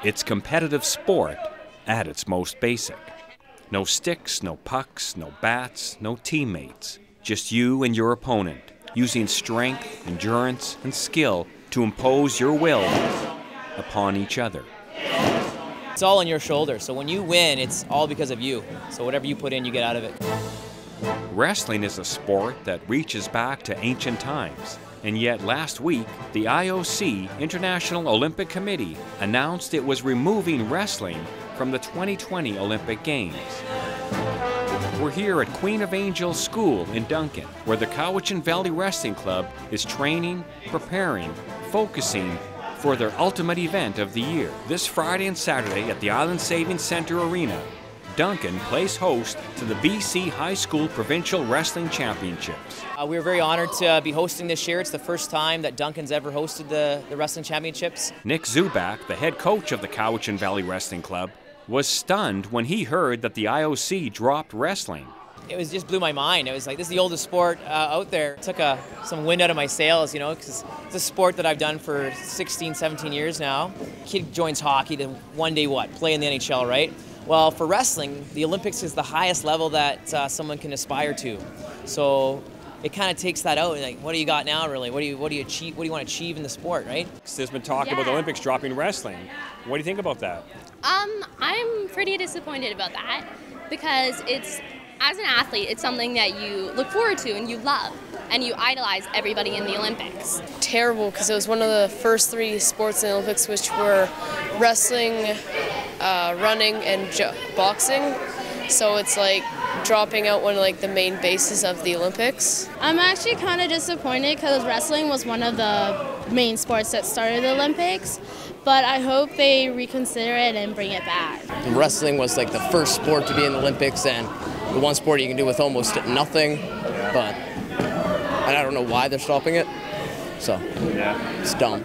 It's competitive sport at its most basic. No sticks, no pucks, no bats, no teammates. Just you and your opponent, using strength, endurance, and skill to impose your will upon each other. It's all on your shoulders, so when you win, it's all because of you. So whatever you put in, you get out of it. Wrestling is a sport that reaches back to ancient times. And yet last week, the IOC, International Olympic Committee, announced it was removing wrestling from the 2020 Olympic Games. We're here at Queen of Angels School in Duncan, where the Cowichan Valley Wrestling Club is training, preparing, focusing for their ultimate event of the year. This Friday and Saturday at the Island Savings Centre Arena, Duncan plays host to the BC High School Provincial Wrestling Championships. We're very honored to be hosting this year. It's the first time that Duncan's ever hosted the Wrestling Championships. Nick Zubak, the head coach of the Cowichan Valley Wrestling Club, was stunned when he heard that the IOC dropped wrestling. It just blew my mind. It was like, this is the oldest sport out there. It took some wind out of my sails, you know, because it's a sport that I've done for 16, 17 years now. Kid joins hockey to one day play in the NHL, right? Well, for wrestling, the Olympics is the highest level that someone can aspire to. So it kind of takes that out. Like, what do you got now, really? What do you want to achieve in the sport, right? There's been talk about the Olympics dropping wrestling. What do you think about that? I'm pretty disappointed about that because as an athlete, it's something that you look forward to and you love, and you idolize everybody in the Olympics. Terrible, because it was one of the first 3 sports in the Olympics, which were wrestling, running, and boxing. So it's like dropping out one of the main bases of the Olympics. I'm actually kind of disappointed because wrestling was one of the main sports that started the Olympics, but I hope they reconsider it and bring it back. Wrestling was like the first sport to be in the Olympics, and the one sport you can do with almost nothing, but I don't know why they're stopping it, so it's dumb.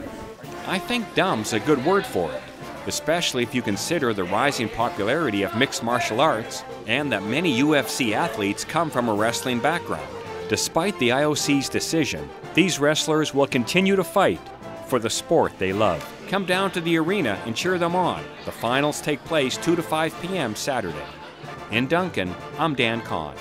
I think dumb's a good word for it, especially if you consider the rising popularity of mixed martial arts and that many UFC athletes come from a wrestling background. Despite the IOC's decision, these wrestlers will continue to fight for the sport they love. Come down to the arena and cheer them on. The finals take place 2 to 5 p.m. Saturday. In Duncan, I'm Dan Kahan.